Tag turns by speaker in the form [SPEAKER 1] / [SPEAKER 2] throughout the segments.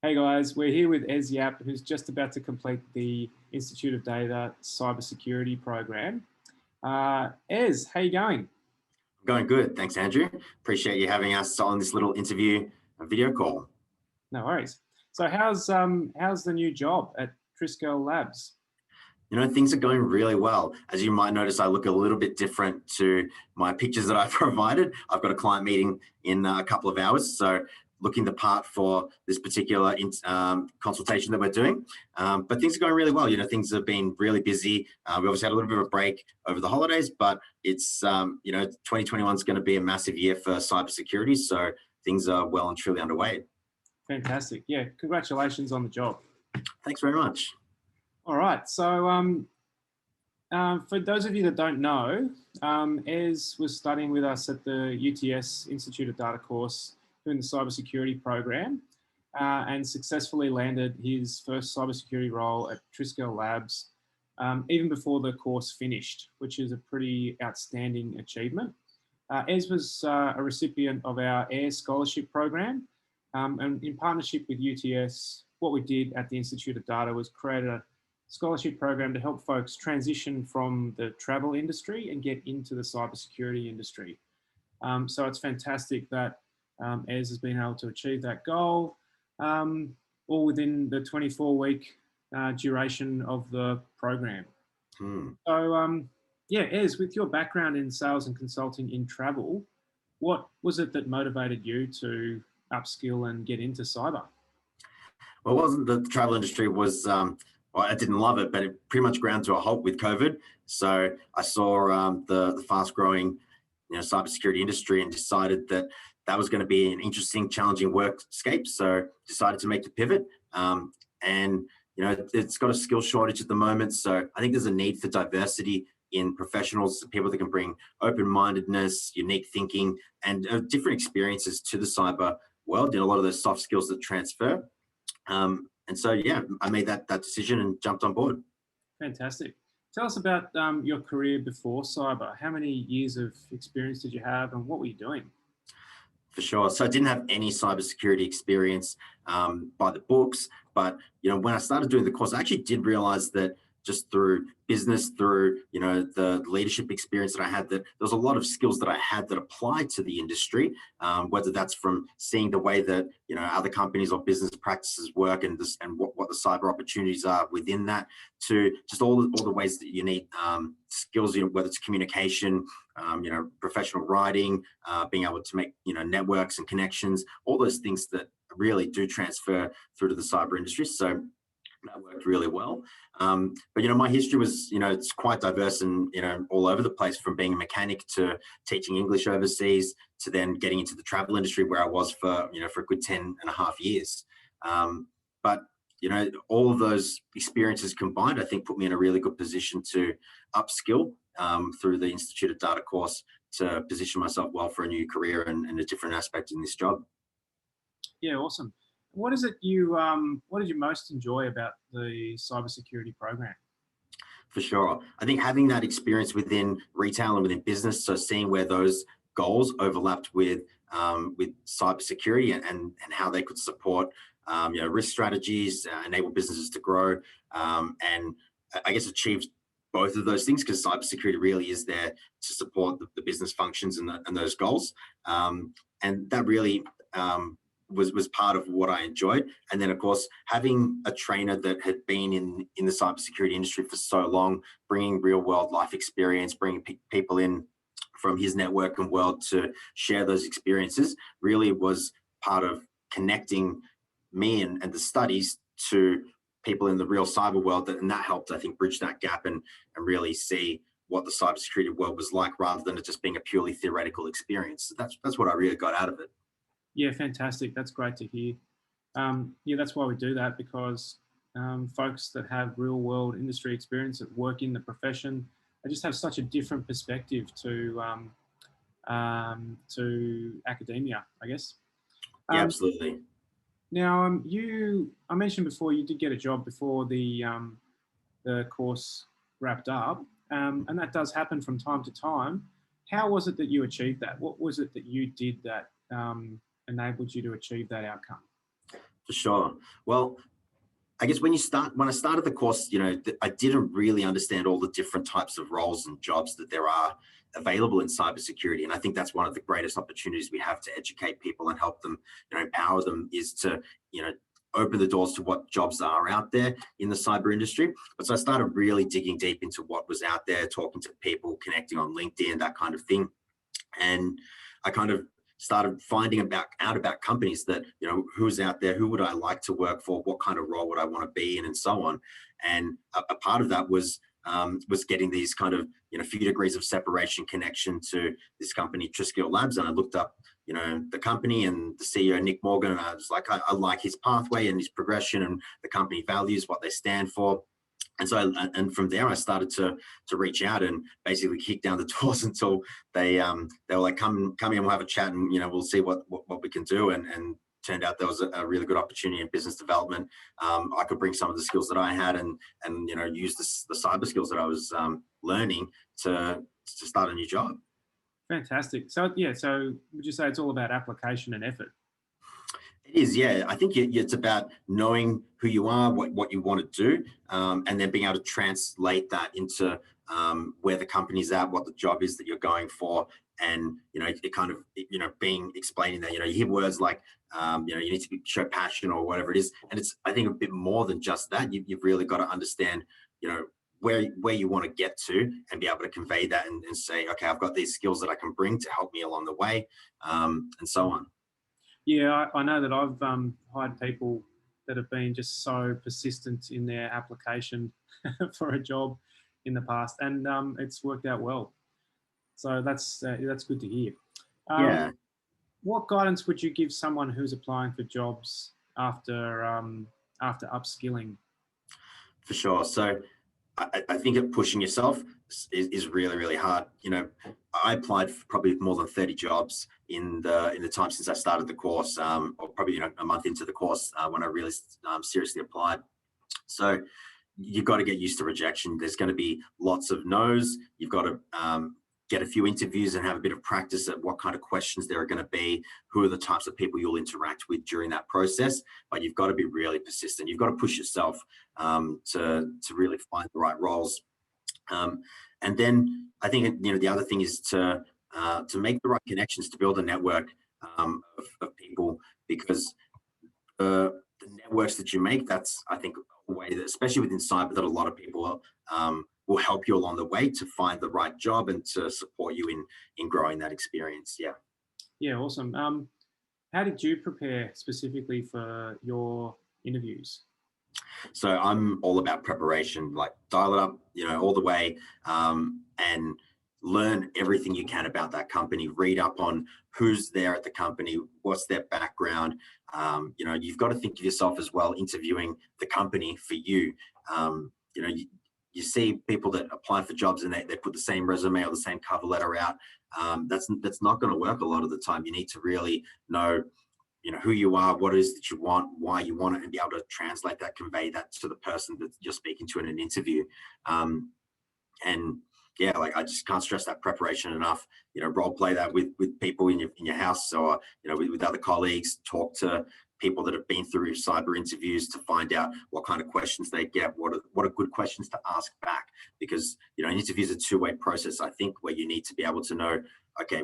[SPEAKER 1] Hey guys, we're here with Yiap, who's just about to complete the Institute of Data Cybersecurity program. How you going?
[SPEAKER 2] Going good. Thanks, Andrew. Appreciate you having us on this little interview video call.
[SPEAKER 1] No worries. So how's the new job at Triskele Labs?
[SPEAKER 2] Things are going really well. As you might notice, I look a little bit different to my pictures that I've provided. I've got a client meeting in a couple of hours, so looking the part for this particular consultation that we're doing. But things are going really well. Things have been really busy. We obviously had a little bit of a break over the holidays, but it's 2021 is going to be a massive year for cybersecurity, so things are well and truly underway.
[SPEAKER 1] Fantastic. Yeah, congratulations on the job.
[SPEAKER 2] Thanks very much.
[SPEAKER 1] All right. So for those of you that don't know, Ez was studying with us at the UTS Institute of Data course doing the cybersecurity program and successfully landed his first cybersecurity role at Triskele Labs even before the course finished, which is a pretty outstanding achievement. Ez was a recipient of our AIR scholarship program, and in partnership with UTS, what we did at the Institute of Data was create a scholarship program to help folks transition from the travel industry and get into the cybersecurity industry. So it's fantastic that Ez has been able to achieve that goal, all within the 24-week duration of the program. So yeah, Ez, with your background in sales and consulting in travel, what was it that motivated you to upskill and get into cyber?
[SPEAKER 2] Well, it wasn't the travel industry was, well, I didn't love it, but it pretty much ground to a halt with COVID. So I saw the fast growing, cybersecurity industry and decided that that was going to be an interesting, challenging workscape. So decided to make the pivot. And, it's got a skill shortage at the moment. So I think there's a need for diversity in professionals, people that can bring open-mindedness, unique thinking, and different experiences to the cyber world, and a lot of those soft skills that transfer. And so, yeah, I made that decision and jumped on board.
[SPEAKER 1] Fantastic. Tell us about your career before cyber. How many years of experience did you have and what were you doing?
[SPEAKER 2] For sure. So I didn't have any cybersecurity experience by the books, but when I started doing the course, I actually did realize that just through business, through the leadership experience that I had, that there was a lot of skills that I had that applied to the industry, whether that's from seeing the way that other companies or business practices work and what the cyber opportunities are within that, to just all the ways that you need skills, whether it's communication, professional writing, being able to make networks and connections, all those things that really do transfer through to the cyber industry. So that worked really well. But my history was, it's quite diverse and, all over the place, from being a mechanic to teaching English overseas to then getting into the travel industry where I was for, for a good 10 and a half years. But, all of those experiences combined, I think, put me in a really good position to upskill through the Institute of Data course to position myself well for a new career and a different aspect in this job.
[SPEAKER 1] Yeah, awesome. What is it what did you most enjoy about the cybersecurity program?
[SPEAKER 2] For sure. I think having that experience within retail and within business, so seeing where those goals overlapped with cybersecurity and how they could support risk strategies, enable businesses to grow, and I guess achieve both of those things, because cybersecurity really is there to support the business functions and those goals. And that really was part of what I enjoyed. And then, of course, having a trainer that had been in the cybersecurity industry for so long, bringing real world life experience, bringing people in from his network and world to share those experiences, really was part of connecting me and the studies to people in the real cyber world. And that helped, I think, bridge that gap and really see what the cybersecurity world was like, rather than it just being a purely theoretical experience. So that's what I really got out of it.
[SPEAKER 1] Yeah, fantastic. That's great to hear. Yeah, that's why we do that, because folks that have real world industry experience that work in the profession, they just have such a different perspective to academia, I guess.
[SPEAKER 2] Yeah, absolutely.
[SPEAKER 1] Now, I mentioned before you did get a job before the course wrapped up, and that does happen from time to time. How was it that you achieved that? What was it that you did that enabled you to achieve that outcome?
[SPEAKER 2] For sure. Well, I guess when I started the course, I didn't really understand all the different types of roles and jobs that there are available in cybersecurity. And I think that's one of the greatest opportunities we have to educate people and help them, empower them, is to, open the doors to what jobs are out there in the cyber industry. But so I started really digging deep into what was out there, talking to people, connecting on LinkedIn, that kind of thing. And I kind of started finding out about companies that, who's out there, who would I like to work for, what kind of role would I want to be in, and so on. And a part of that was getting these kind of, few degrees of separation connection to this company, Triskele Labs. And I looked up, the company and the CEO, Nick Morgan, and I was like, I like his pathway and his progression and the company values, what they stand for. And so, and from there, I started to reach out and basically kick down the doors until they were like, come in, we'll have a chat, and we'll see what we can do. And turned out there was a really good opportunity in business development. I could bring some of the skills that I had and use the cyber skills that I was learning to start a new job.
[SPEAKER 1] Fantastic. So yeah, so would you say it's all about application and effort?
[SPEAKER 2] It is, yeah. I think it's about knowing who you are, what you want to do, and then being able to translate that into where the company's at, what the job is that you're going for, and it kind of being explaining that you hear words like you need to show passion or whatever it is, and it's, I think, a bit more than just that. You've really got to understand where you want to get to, and be able to convey that and say, okay, I've got these skills that I can bring to help me along the way, and so on.
[SPEAKER 1] Yeah, I know that I've hired people that have been just so persistent in their application for a job in the past, and it's worked out well. So that's good to hear.
[SPEAKER 2] Yeah.
[SPEAKER 1] What guidance would you give someone who's applying for jobs after upskilling?
[SPEAKER 2] For sure. So I think that pushing yourself is really, really hard. I applied for probably more than 30 jobs in the time since I started the course, or probably a month into the course when I really seriously applied. So you've got to get used to rejection. There's going to be lots of no's. You've got to get a few interviews and have a bit of practice at what kind of questions there are going to be, who are the types of people you'll interact with during that process. But you've got to be really persistent. You've got to push yourself to really find the right roles. And then I think the other thing is to make the right connections, to build a network of people, because the networks that you make, that's, I think, a way that, especially within cyber, that a lot of people will help you along the way to find the right job and to support you in growing that experience. Yeah.
[SPEAKER 1] Yeah, awesome. How did you prepare specifically for your interviews?
[SPEAKER 2] So I'm all about preparation, like dial it up, all the way, and learn everything you can about that company. Read up on who's there at the company, what's their background. You've got to think of yourself as well, interviewing the company for you. You see people that apply for jobs and they put the same resume or the same cover letter out. That's not going to work a lot of the time. You need to really know who you are, what it is that you want, why you want it, and be able to translate that, convey that to the person that you're speaking to in an interview. And yeah, like, I just can't stress that preparation enough. Role play that with people in your house, or with other colleagues. Talk to people that have been through cyber interviews to find out what kind of questions they get, what are good questions to ask back, because an interview is a two-way process, I think, where you need to be able to know, okay,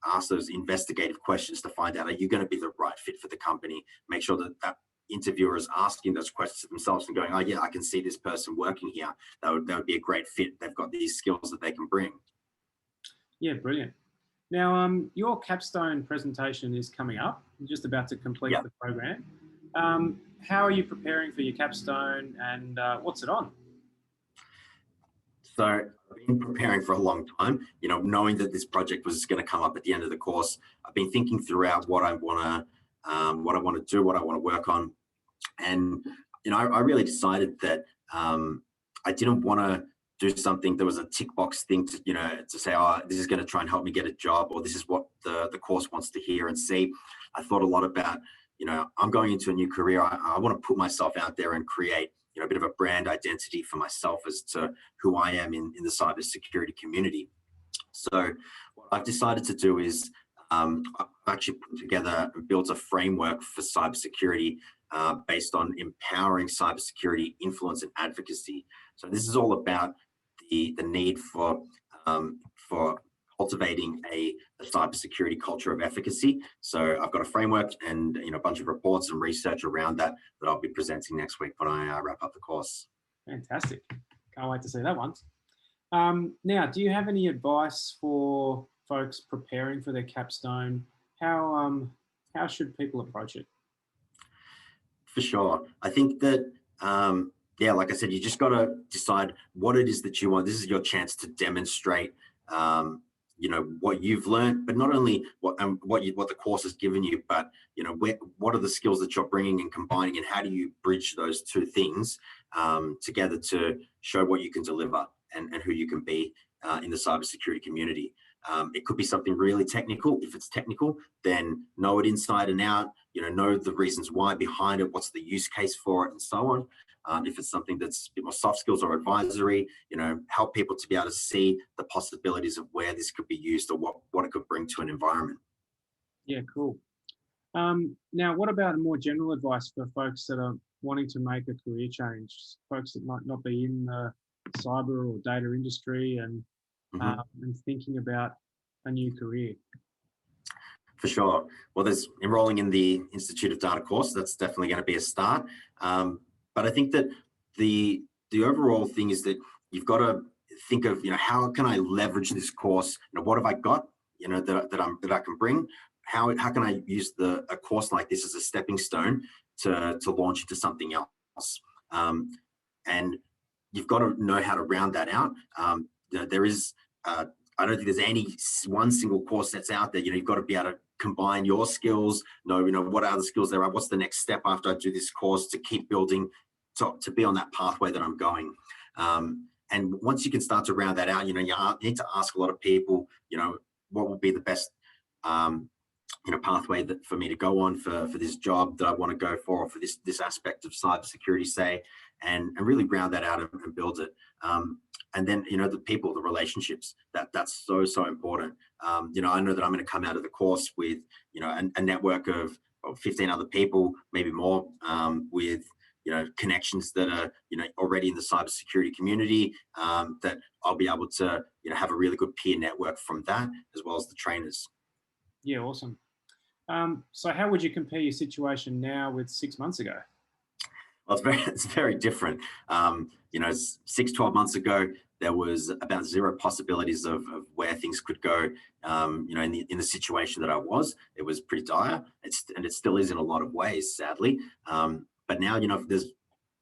[SPEAKER 2] ask those investigative questions to find out, are you going to be the right fit for the company? Make sure that interviewer is asking those questions to themselves and going, oh yeah, I can see this person working here. That would be a great fit. They've got these skills that they can bring.
[SPEAKER 1] Yeah, brilliant. Now, your capstone presentation is coming up. You're just about to complete the program. How are you preparing for your capstone, and what's it on?
[SPEAKER 2] So I've been preparing for a long time, knowing that this project was going to come up at the end of the course. I've been thinking throughout what I want to do, what I want to work on. And, I really decided that I didn't want to do something that was a tick box thing to say, oh, this is going to try and help me get a job, or this is what the course wants to hear and see. I thought a lot about, I'm going into a new career. I want to put myself out there and create, a bit of a brand identity for myself as to who I am in the cybersecurity community. So what I've decided to do is I've actually put together and built a framework for cybersecurity based on empowering cybersecurity influence and advocacy. So this is all about the need for cultivating a cybersecurity culture of efficacy. So I've got a framework and a bunch of reports and research around that I'll be presenting next week when I wrap up the course.
[SPEAKER 1] Fantastic. Can't wait to see that one. Now, do you have any advice for folks preparing for their capstone? How should people approach it?
[SPEAKER 2] For sure. I think that, yeah, like I said, you just got to decide what it is that you want. This is your chance to demonstrate, what you've learned, but not only what the course has given you, but, what are the skills that you're bringing and combining, and how do you bridge those two things together to show what you can deliver and who you can be in the cybersecurity community. It could be something really technical. If it's technical, then know it inside and out, know the reasons why behind it, what's the use case for it, and so on. If it's something that's a bit more soft skills or advisory, help people to be able to see the possibilities of where this could be used or what it could bring to an environment.
[SPEAKER 1] Yeah, cool. Now, what about more general advice for folks that are wanting to make a career change, folks that might not be in the cyber or data industry and thinking about a new career?
[SPEAKER 2] For sure. Well, there's enrolling in the Institute of Data course. That's definitely going to be a start. But I think that the overall thing is that you've got to think of, how can I leverage this course? What have I got, that I can bring? How can I use a course like this as a stepping stone to launch into something else? And you've got to know how to round that out. There is, I don't think there's any one single course that's out there. You've got to be able to combine your skills, know what other skills there are, what's the next step after I do this course to keep building, to be on that pathway that I'm going. And once you can start to round that out, you need to ask a lot of people, what will be the best, pathway for me to go on for this job that I want to go for, or for this aspect of cybersecurity, say, and really round that out and build it. And then, the people, the relationships, that's so important. I know that I'm going to come out of the course with, a network of 15 other people, maybe more, with, connections that are, already in the cybersecurity community, that I'll be able to, have a really good peer network from that, as well as the trainers.
[SPEAKER 1] Yeah, awesome. So how would you compare your situation now with 6 months ago?
[SPEAKER 2] Well, it's very different. 12 months ago, there was about zero possibilities of where things could go. In the situation that I was, it was pretty dire. It still is in a lot of ways, sadly. But now, there's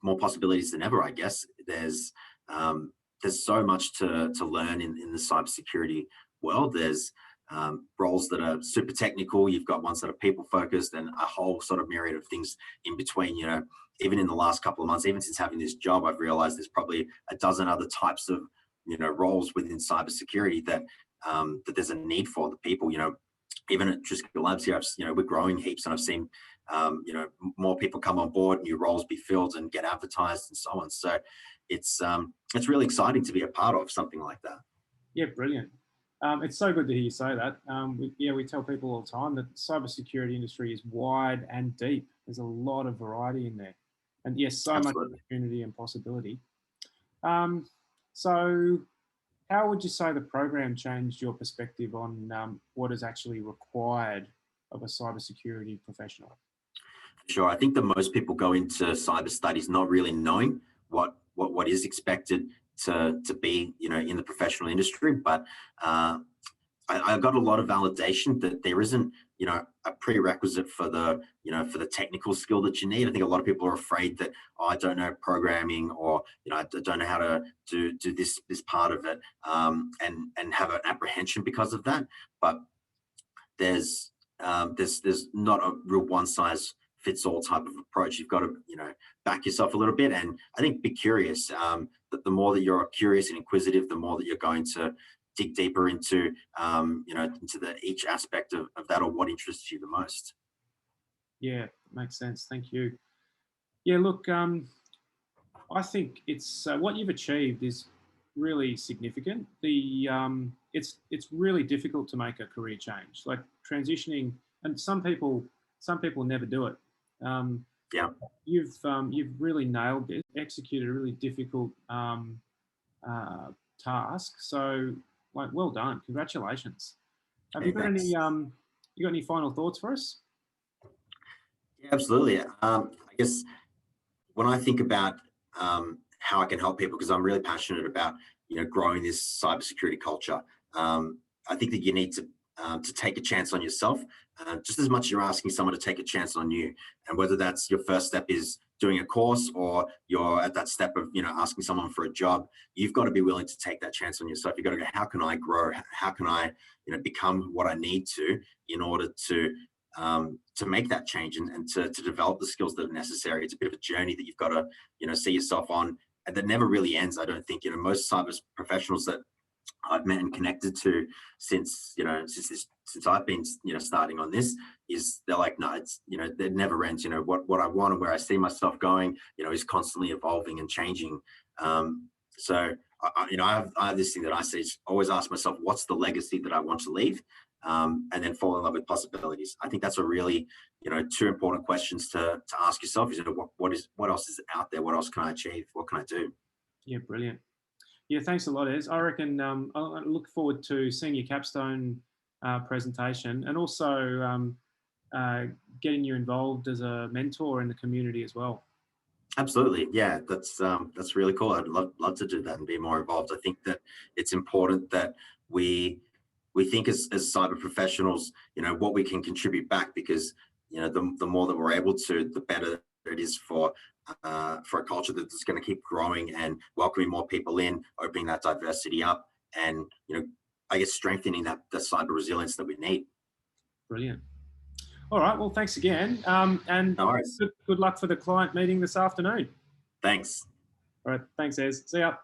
[SPEAKER 2] more possibilities than ever, I guess. There's so much to learn in the cybersecurity world. There's roles that are super technical. You've got ones that are people focused, and a whole sort of myriad of things in between. Even in the last couple of months, even since having this job, I've realized there's probably a dozen other types of roles within cybersecurity that there's a need for the people. Even at Triskele Labs here, we're growing heaps, and I've seen more people come on board, new roles be filled and get advertised, and so on. So it's really exciting to be a part of something like that.
[SPEAKER 1] Yeah, brilliant. It's so good to hear you say that. We tell people all the time that the cybersecurity industry is wide and deep. There's a lot of variety in there. And yes, so
[SPEAKER 2] Absolutely.
[SPEAKER 1] much opportunity and possibility. So how would you say the program changed your perspective on what is actually required of a cybersecurity professional?
[SPEAKER 2] Sure. I think that most people go into cyber studies not really knowing what is expected to be, in the professional industry. But I got a lot of validation that there isn't, a prerequisite for the technical skill that you need. I think a lot of people are afraid that, I don't know programming, or, I don't know how to do this part of it, and have an apprehension because of that. But there's not a real one size fits all type of approach. You've got to, back yourself a little bit, and I think be curious. That the more that you're curious and inquisitive, the more that you're going to dig deeper into, into each aspect of that, or what interests you the most.
[SPEAKER 1] Yeah, makes sense. Thank you. Yeah, look, I think it's what you've achieved is really significant. It's really difficult to make a career change. Like transitioning and some people never do it.
[SPEAKER 2] Yeah.
[SPEAKER 1] You've really nailed this, executed a really difficult task. So, like, well done, congratulations. Have
[SPEAKER 2] Hey,
[SPEAKER 1] you got
[SPEAKER 2] thanks.
[SPEAKER 1] any final thoughts for us?
[SPEAKER 2] Yeah, absolutely. I guess when I think about how I can help people, because I'm really passionate about growing this cybersecurity culture, I think that you need to take a chance on yourself, just as much as you're asking someone to take a chance on you. And whether that's your first step is doing a course, or you're at that step of asking someone for a job, you've got to be willing to take that chance on yourself. You've got to go, how can I grow? How can I become what I need to in order to make that change, and to develop the skills that are necessary. It's a bit of a journey that you've got to see yourself on, and that never really ends. I don't think most cyber professionals that I've met and connected to since I've been starting on this, is they're like, no, it's it never ends. What I want and where I see myself going is constantly evolving and changing. So I have this thing that I say is always ask myself, what's the legacy that I want to leave, and then fall in love with possibilities. I think that's a really two important questions to ask yourself. Is what else is out there? What else can I achieve? What can I do?
[SPEAKER 1] Yeah, brilliant. Yeah, thanks a lot, Ez. I reckon I look forward to seeing your Capstone presentation, and also getting you involved as a mentor in the community as well.
[SPEAKER 2] Absolutely. Yeah, that's really cool. I'd love to do that and be more involved. I think that it's important that we think as cyber professionals, what we can contribute back, because the more that we're able to, the better it is for a culture that's going to keep growing and welcoming more people in, opening that diversity up, and I guess strengthening the cyber resilience that we need.
[SPEAKER 1] Brilliant. All right. Well, thanks again, and
[SPEAKER 2] No worries.
[SPEAKER 1] good luck for the client meeting this afternoon.
[SPEAKER 2] Thanks.
[SPEAKER 1] All right. Thanks, Ez. See ya.